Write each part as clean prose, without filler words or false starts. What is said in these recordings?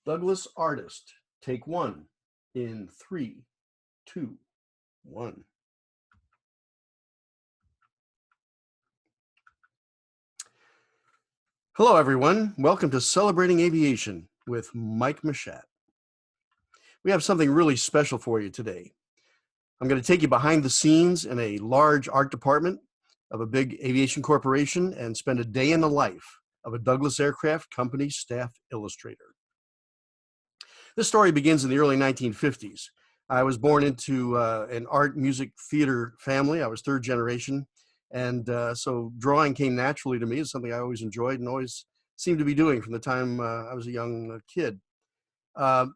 Douglas Artist, take one in three, two, one. Hello, everyone. Welcome to Celebrating Aviation with Mike Mashat. We have something really special for you today. I'm going to take you behind the scenes in a large art department of a big aviation corporation and spend a day in the life of a Douglas Aircraft Company staff illustrator. This story begins in the early 1950s. I was born into an art, music, theater family. I was third generation. And so drawing came naturally to me. It's something I always enjoyed and always seemed to be doing from the time I was a young kid.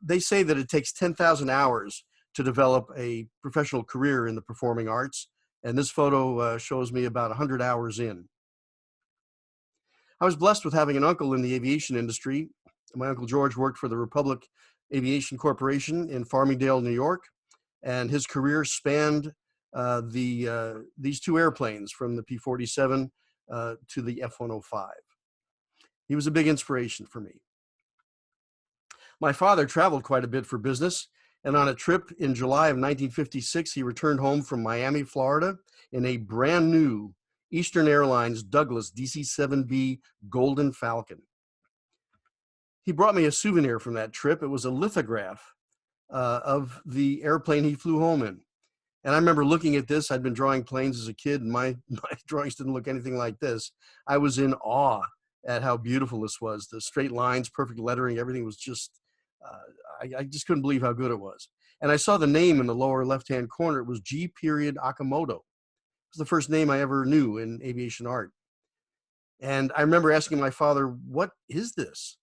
They say that it takes 10,000 hours to develop a professional career in the performing arts. And this photo shows me about 100 hours in. I was blessed with having an uncle in the aviation industry. My Uncle George worked for the Republic Aviation Corporation in Farmingdale, New York, and his career spanned these two airplanes, from the P-47 to the F-105. He was a big inspiration for me. My father traveled quite a bit for business, and on a trip in July of 1956, he returned home from Miami, Florida, in a brand new Eastern Airlines Douglas DC-7B Golden Falcon. He brought me a souvenir from that trip. It was a lithograph of the airplane he flew home in. And I remember looking at this. I'd been drawing planes as a kid, and my drawings didn't look anything like this. I was in awe at how beautiful this was. The straight lines, perfect lettering, everything was just, I just couldn't believe how good it was. And I saw the name in the lower left-hand corner. It was G. Akamoto. It was the first name I ever knew in aviation art. And I remember asking my father, "What is this?"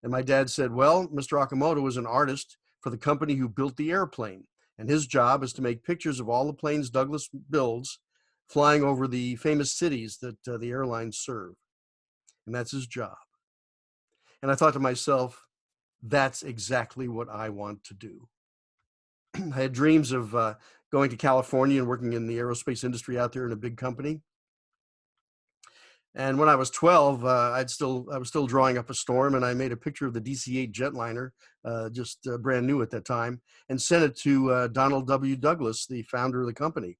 And my dad said, "Well, Mr. Akamoto was an artist for the company who built the airplane. And his job is to make pictures of all the planes Douglas builds flying over the famous cities that the airlines serve. And that's his job." And I thought to myself, that's exactly what I want to do. I had dreams of going to California and working in the aerospace industry out there in a big company. And when I was 12, I was still drawing up a storm, and I made a picture of the DC-8 jetliner, just brand new at that time, and sent it to Donald W. Douglas, the founder of the company.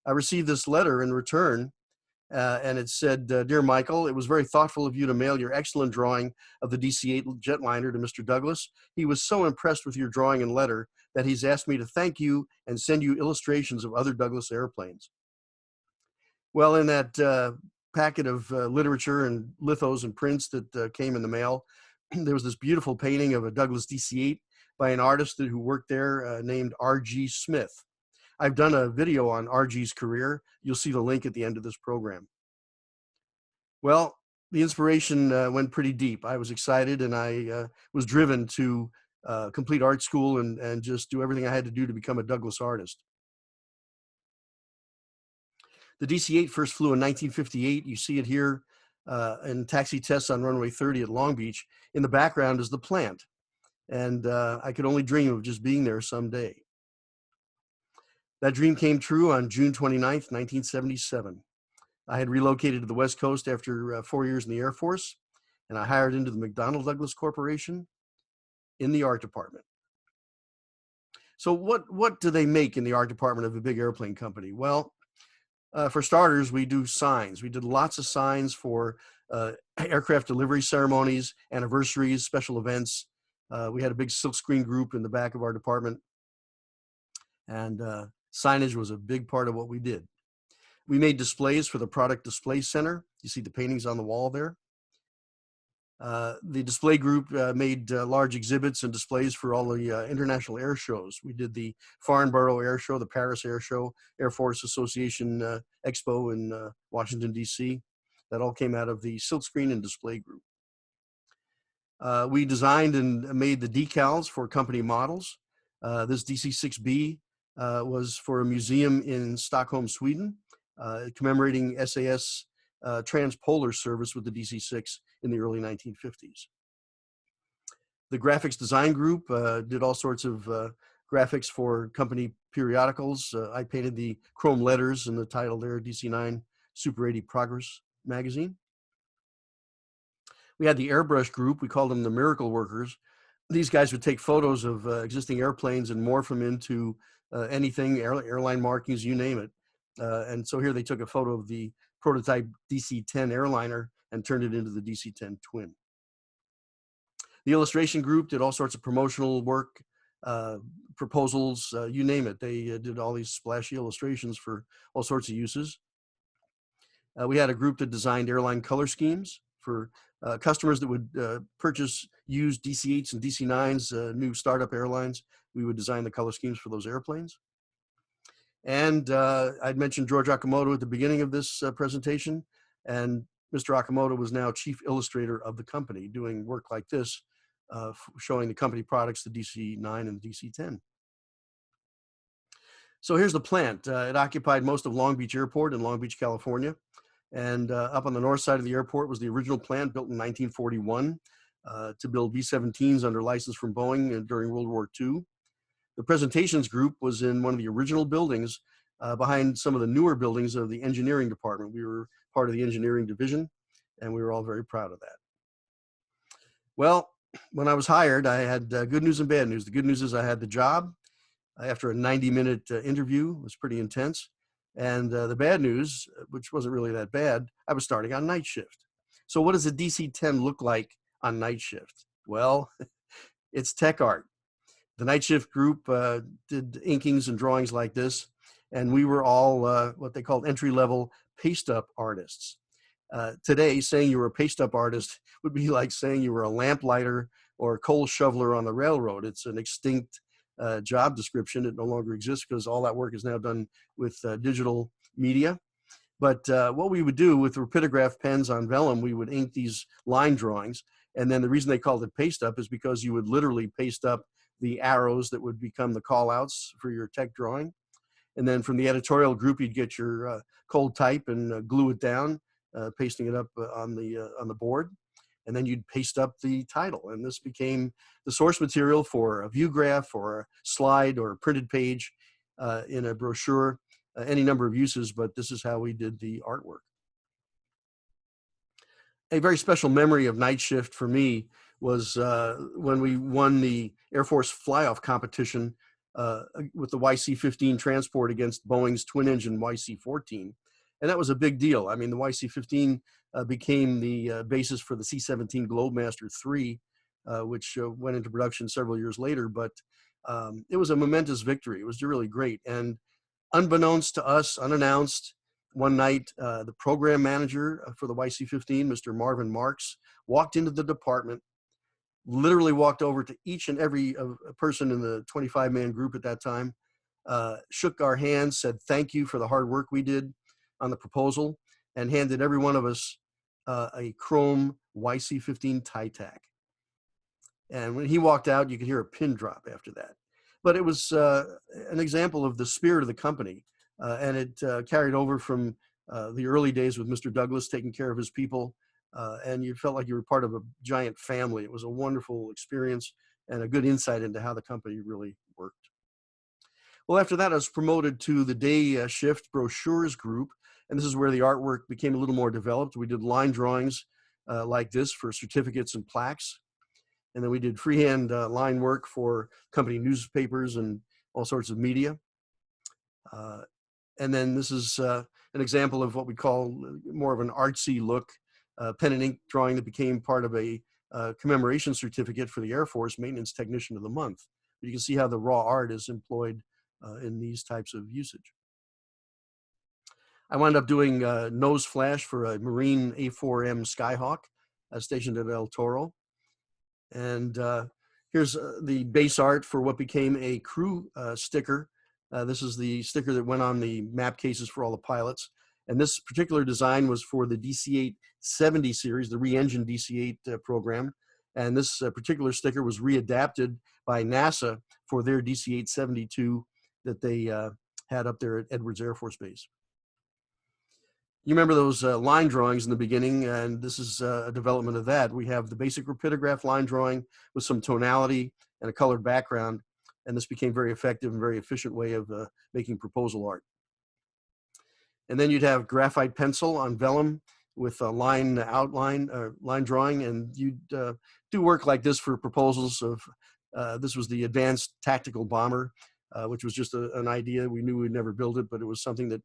I received this letter in return, and it said, "Dear Michael, it was very thoughtful of you to mail your excellent drawing of the DC-8 jetliner to Mr. Douglas. He was so impressed with your drawing and letter that he's asked me to thank you and send you illustrations of other Douglas airplanes." Well, in that packet of literature and lithos and prints that came in the mail, there was this beautiful painting of a Douglas DC-8 by an artist who worked there named R.G. Smith. I've done a video on R.G.'s career. You'll see the link at the end of this program. Well, the inspiration went pretty deep. I was excited, and I was driven to complete art school and just do everything I had to do to become a Douglas artist. The DC-8 first flew in 1958. You see it here in taxi tests on runway 30 at Long Beach. In the background is the plant. And I could only dream of just being there someday. That dream came true on June 29th, 1977. I had relocated to the West Coast after 4 years in the Air Force, and I hired into the McDonnell Douglas Corporation in the art department. So what do they make in the art department of a big airplane company? Well, for starters, we do signs. We did lots of signs for aircraft delivery ceremonies, anniversaries, special events. We had a big silkscreen group in the back of our department, and signage was a big part of what we did. We made displays for the Product Display Center. You see the paintings on the wall there. The display group made large exhibits and displays for all the international air shows. We did the Farnborough Air Show, the Paris Air Show, Air Force Association Expo in Washington, D.C. That all came out of the silkscreen and display group. We designed and made the decals for company models. This DC-6B was for a museum in Stockholm, Sweden, commemorating SAS transpolar service with the DC-6 in the early 1950s. The graphics design group did all sorts of graphics for company periodicals. I painted the chrome letters and the title there, DC-9 Super 80 Progress magazine. We had the airbrush group. We called them the Miracle Workers. these guys would take photos of existing airplanes and morph them into anything, airline markings, you name it. And so here they took a photo of the prototype DC-10 airliner and turned it into the DC-10 Twin. The illustration group did all sorts of promotional work, proposals, you name it. They did all these splashy illustrations for all sorts of uses. We had a group that designed airline color schemes for customers that would purchase used DC-8s and DC-9s, new startup airlines. We would design the color schemes for those airplanes. And I'd mentioned George Okamoto at the beginning of this presentation, and Mr. Okamoto was now chief illustrator of the company, doing work like this, showing the company products, the DC-9 and the DC-10. So here's the plant. It occupied most of Long Beach Airport in Long Beach, California. And up on the north side of the airport was the original plant built in 1941 to build B-17s under license from Boeing during World War II. The presentations group was in one of the original buildings behind some of the newer buildings of the engineering department. We were part of the engineering division, and we were all very proud of that. Well, when I was hired, I had good news and bad news. The good news is I had the job after a 90-minute interview. It was pretty intense. And the bad news, which wasn't really that bad, I was starting on night shift. So what does a DC-10 look like on night shift? Well, it's tech art. The night shift group did inkings and drawings like this, and we were all what they called entry-level paste-up artists. Today, saying you were a paste-up artist would be like saying you were a lamplighter or a coal shoveler on the railroad. It's an extinct job description. It no longer exists because all that work is now done with digital media. But what we would do with rapidograph pens on vellum, we would ink these line drawings. And then the reason they called it paste up is because you would literally paste up the arrows that would become the call outs for your tech drawing. And then from the editorial group, you'd get your cold type and glue it down, pasting it up on the board. And then you'd paste up the title. And this became the source material for a view graph or a slide or a printed page in a brochure, any number of uses, but this is how we did the artwork. A very special memory of night shift for me was when we won the Air Force fly-off competition with the YC-15 transport against Boeing's twin-engine YC-14. And that was a big deal. I mean, the YC-15 became the basis for the C-17 Globemaster III, which went into production several years later. But it was a momentous victory. It was really great. And unbeknownst to us, unannounced, one night, the program manager for the YC-15, Mr. Marvin Marks, walked into the department, literally walked over to each and every person in the 25-man group at that time, shook our hands, said thank you for the hard work we did on the proposal, and handed every one of us a chrome YC-15 tie tack. And when he walked out, you could hear a pin drop after that. But it was an example of the spirit of the company. And it carried over from the early days with Mr. Douglas taking care of his people. And you felt like you were part of a giant family. It was a wonderful experience and a good insight into how the company really worked. Well, after that, I was promoted to the day shift brochures group. And this is where the artwork became a little more developed. We did line drawings like this for certificates and plaques. And then we did freehand line work for company newspapers and all sorts of media. And then this is an example of what we call more of an artsy look, pen and ink drawing that became part of a commemoration certificate for the Air Force Maintenance Technician of the Month. But you can see how the raw art is employed in these types of usage. I wound up doing nose flash for a Marine A4M Skyhawk stationed at El Toro. And here's the base art for what became a crew sticker. This is the sticker that went on the map cases for all the pilots. And this particular design was for the DC-8-70 series, the re-engined DC-8 program. And this particular sticker was readapted by NASA for their DC-8-72 that they had up there at Edwards Air Force Base. You remember those line drawings in the beginning, and this is a development of that. We have the basic rapidograph line drawing with some tonality and a colored background, and this became very effective and very efficient way of making proposal art. And then you'd have graphite pencil on vellum with a line outline, line drawing, and you'd do work like this for proposals of, this was the Advanced Tactical Bomber, which was just an idea. We knew we'd never build it, but it was something that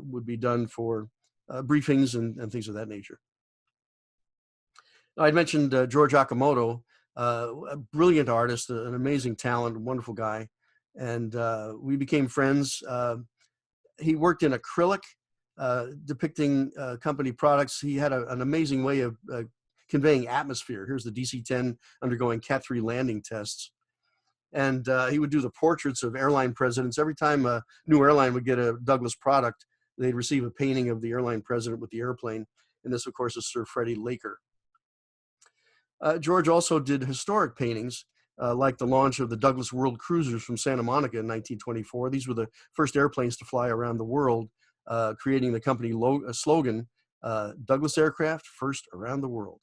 would be done for briefings and things of that nature. I'd mentioned George Akamoto, a brilliant artist, an amazing talent, a wonderful guy. And we became friends. He worked in acrylic, depicting company products. He had an amazing way of conveying atmosphere. Here's the DC-10 undergoing Cat 3 landing tests. And he would do the portraits of airline presidents. Every time a new airline would get a Douglas product, they'd receive a painting of the airline president with the airplane. And this, of course, is Sir Freddie Laker. George also did historic paintings, like the launch of the Douglas World Cruisers from Santa Monica in 1924. These were the first airplanes to fly around the world, creating the company slogan, Douglas Aircraft, first around the world.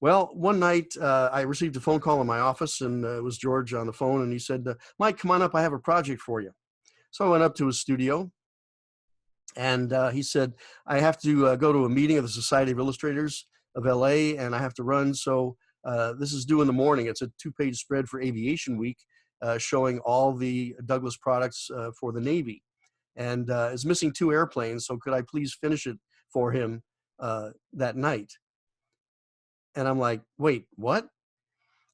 Well, one night I received a phone call in my office, and it was George on the phone, and he said, Mike, come on up, I have a project for you. So I went up to his studio, and he said, I have to go to a meeting of the Society of Illustrators of LA, and I have to run. So this is due in the morning. It's a 2-page spread for Aviation Week, showing all the Douglas products for the Navy. And it's missing 2 airplanes. So could I please finish it for him that night? And I'm like, wait, what?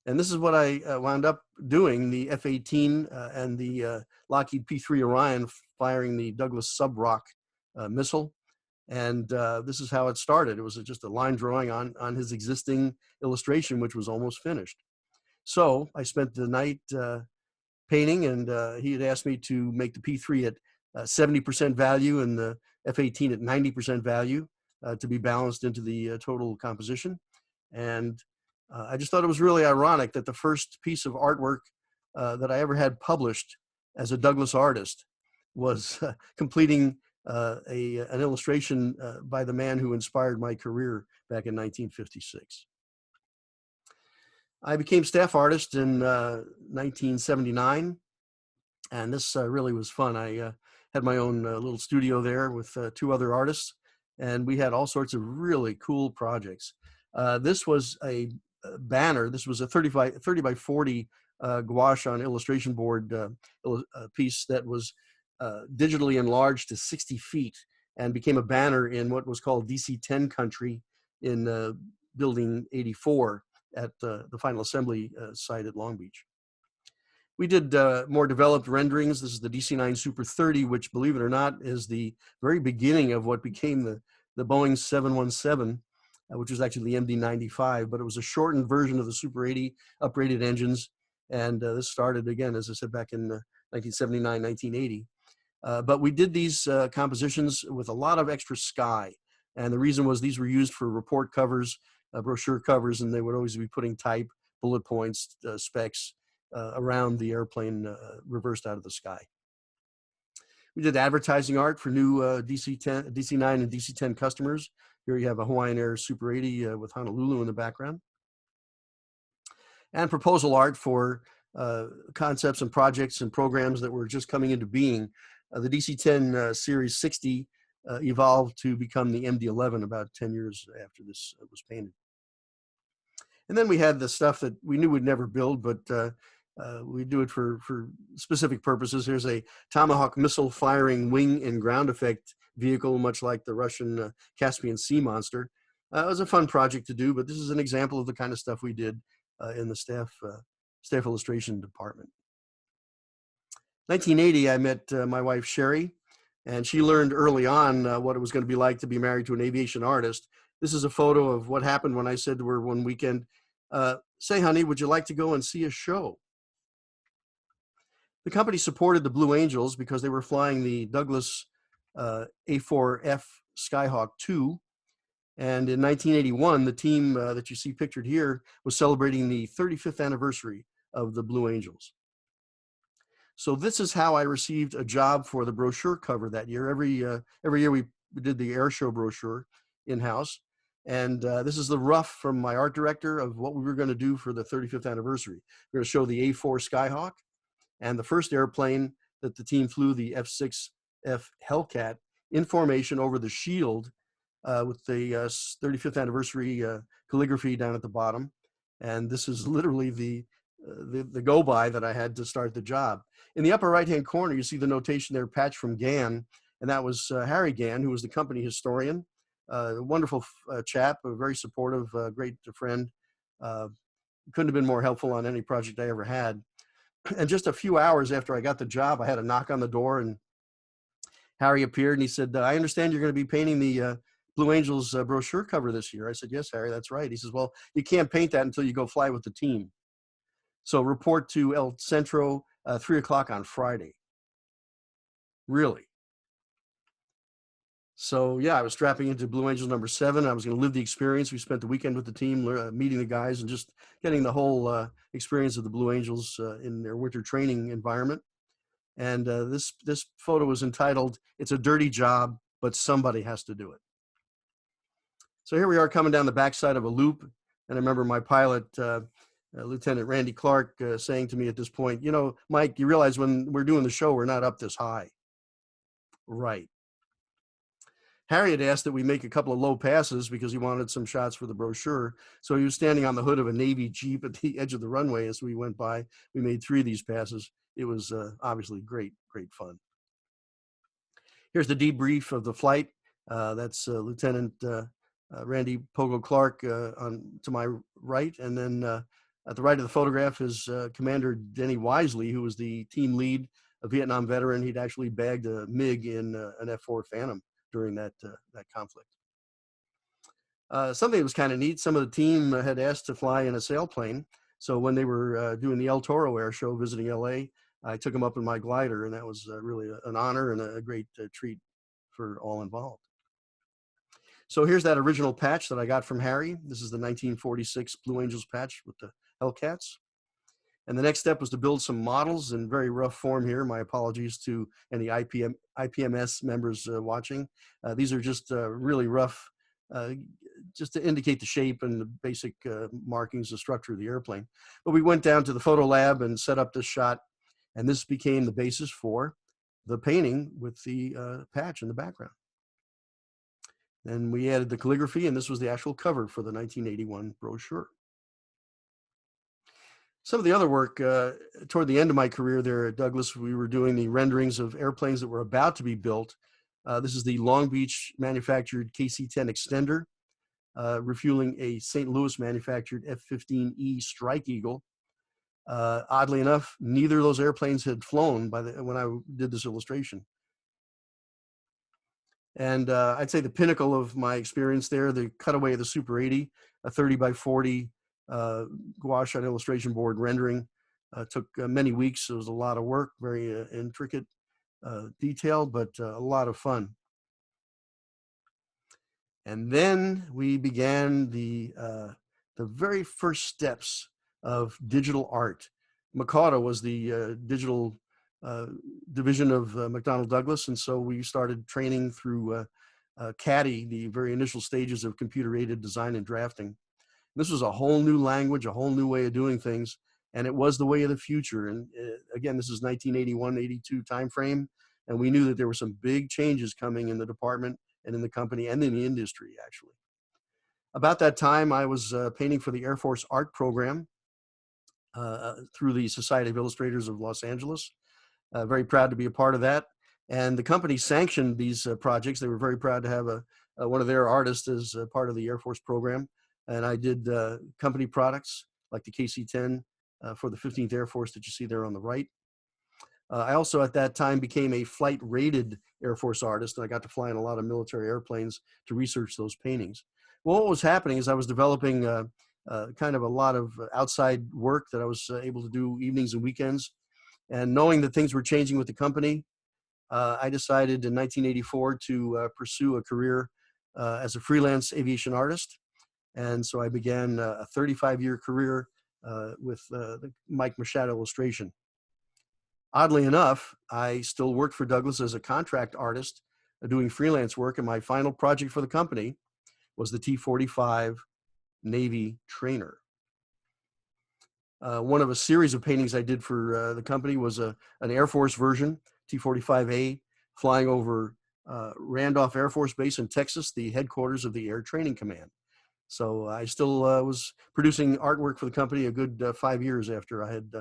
And this is what I wound up doing, the F-18 and the Lockheed P-3 Orion firing the Douglas Sub-Rock missile. And this is how it started. It was just a line drawing on his existing illustration, which was almost finished. So I spent the night painting, and he had asked me to make the P3 at 70% value and the F-18 at 90% value to be balanced into the total composition. And I just thought it was really ironic that the first piece of artwork that I ever had published as a Douglas artist was completing an illustration by the man who inspired my career back in 1956. I became staff artist in 1979, and this really was fun. I had my own little studio there with 2 other artists, and we had all sorts of really cool projects. This was a banner. This was a 30 by 40 gouache on illustration board piece that was digitally enlarged to 60 feet and became a banner in what was called DC-10 country in Building 84 at the final assembly site at Long Beach. We did more developed renderings. This is the DC-9 Super 30, which, believe it or not, is the very beginning of what became the Boeing 717, which was actually the MD-95, but it was a shortened version of the Super 80 uprated engines. And this started, again, as I said, back in 1979, 1980. But we did these compositions with a lot of extra sky. And the reason was these were used for report covers, brochure covers, and they would always be putting type, bullet points, specs around the airplane reversed out of the sky. We did advertising art for new DC-9 and DC-10 customers. Here you have a Hawaiian Air Super 80 with Honolulu in the background. And proposal art for concepts and projects and programs that were just coming into being. The DC-10 Series 60 evolved to become the MD-11 about 10 years after this was painted. And then we had the stuff that we knew we'd never build, but we do it for specific purposes. Here's a Tomahawk missile firing wing and ground effect vehicle, much like the Russian Caspian Sea Monster. It was a fun project to do, but this is an example of the kind of stuff we did in the staff illustration department. 1980, I met my wife, Sherry, and she learned early on what it was going to be like to be married to an aviation artist. This is a photo of what happened when I said to her one weekend, say, honey, would you like to go and see a show? The company supported the Blue Angels because they were flying the Douglas A4F Skyhawk II. And in 1981, the team that you see pictured here was celebrating the 35th anniversary of the Blue Angels. So this is how I received a job for the brochure cover that year. Every year we did the air show brochure in-house. And this is the rough from my art director of what we were going to do for the 35th anniversary. We're going to show the A4 Skyhawk and the first airplane that the team flew, the F6F Hellcat, in formation over the shield with the 35th anniversary calligraphy down at the bottom. And this is literally the go-by that I had to start the job. In the upper right-hand corner, you see the notation there, patch from Gann, and that was Harry Gann, who was the company historian, a wonderful chap, a very supportive, great friend. Couldn't have been more helpful on any project I ever had. And just a few hours after I got the job, I had a knock on the door, and Harry appeared, and he said, I understand you're going to be painting the Blue Angels brochure cover this year. I said, yes, Harry, that's right. He says, well, you can't paint that until you go fly with the team. So report to El Centro 3 o'clock on Friday. Really? So yeah, I was strapping into Blue Angels number 7. I was going to live the experience. We spent the weekend with the team, meeting the guys and just getting the whole experience of the Blue Angels in their winter training environment. And this photo was entitled, "It's a Dirty Job, but Somebody Has to Do It." So here we are coming down the backside of a loop. And I remember my pilot, Lieutenant Randy Clark, saying to me at this point, you know, Mike, you realize when we're doing the show, we're not up this high. Right. Harry had asked that we make a couple of low passes because he wanted some shots for the brochure. So he was standing on the hood of a Navy Jeep at the edge of the runway as we went by. We made 3 of these passes. It was obviously great fun. Here's the debrief of the flight. That's Lieutenant Randy Pogo Clark to my right. And then at the right of the photograph is Commander Denny Wisely, who was the team lead, a Vietnam veteran. He'd actually bagged a MiG in an F-4 Phantom during that conflict. Something that was kind of neat, some of the team had asked to fly in a sailplane. So when they were doing the El Toro Air Show visiting LA, I took them up in my glider, and that was really an honor and a great treat for all involved. So here's that original patch that I got from Harry. This is the 1946 Blue Angels patch with the Hellcats. And the next step was to build some models in very rough form here. My apologies to any IPMS members watching. These are just really rough, just to indicate the shape and the basic markings, the structure of the airplane. But we went down to the photo lab and set up this shot, and this became the basis for the painting with the patch in the background. Then we added the calligraphy, and this was the actual cover for the 1981 brochure. Some of the other work toward the end of my career there at Douglas, we were doing the renderings of airplanes that were about to be built. This is the Long Beach manufactured KC-10 extender, refueling a St. Louis manufactured F-15E Strike Eagle. Oddly enough, neither of those airplanes had flown when I did this illustration. And I'd say the pinnacle of my experience there, the cutaway of the Super 80, a 30 by 40 gouache on illustration board rendering, took many weeks. It was a lot of work, very intricate detail, but a lot of fun. And then we began the very first steps of digital art. Mikado was the digital division of McDonnell Douglas, and so we started training through CADI, the very initial stages of computer-aided design and drafting. This was a whole new language, a whole new way of doing things, and it was the way of the future. And again, this is 1981, 82 timeframe, and we knew that there were some big changes coming in the department and in the company and in the industry, actually. About that time, I was painting for the Air Force art program through the Society of Illustrators of Los Angeles. Very proud to be a part of that. And the company sanctioned these projects. They were very proud to have one of their artists as part of the Air Force program. And I did company products like the KC-10 for the 15th Air Force that you see there on the right. I also at that time became a flight-rated Air Force artist, and I got to fly in a lot of military airplanes to research those paintings. Well, what was happening is I was developing kind of a lot of outside work that I was able to do evenings and weekends. And knowing that things were changing with the company, I decided in 1984 to pursue a career as a freelance aviation artist. And so I began a 35-year career with the Mike Machat illustration. Oddly enough, I still worked for Douglas as a contract artist doing freelance work, and my final project for the company was the T-45 Navy trainer. One of a series of paintings I did for the company was an Air Force version, T-45A, flying over Randolph Air Force Base in Texas, the headquarters of the Air Training Command. So I still was producing artwork for the company a good 5 years after I had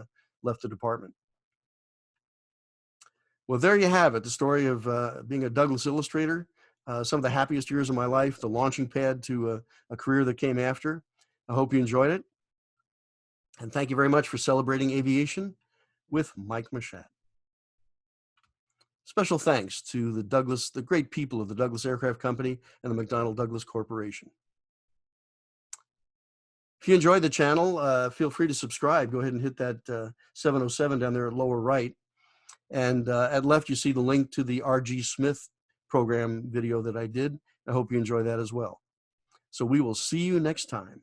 left the department. Well, there you have it, the story of being a Douglas illustrator, some of the happiest years of my life, the launching pad to a career that came after. I hope you enjoyed it. And thank you very much for celebrating aviation with Mike Machat. Special thanks to the great people of the Douglas Aircraft Company and the McDonnell Douglas Corporation. If you enjoyed the channel, feel free to subscribe. Go ahead and hit that 707 down there at lower right. And at left, you see the link to the R.G. Smith program video that I did. I hope you enjoy that as well. So we will see you next time.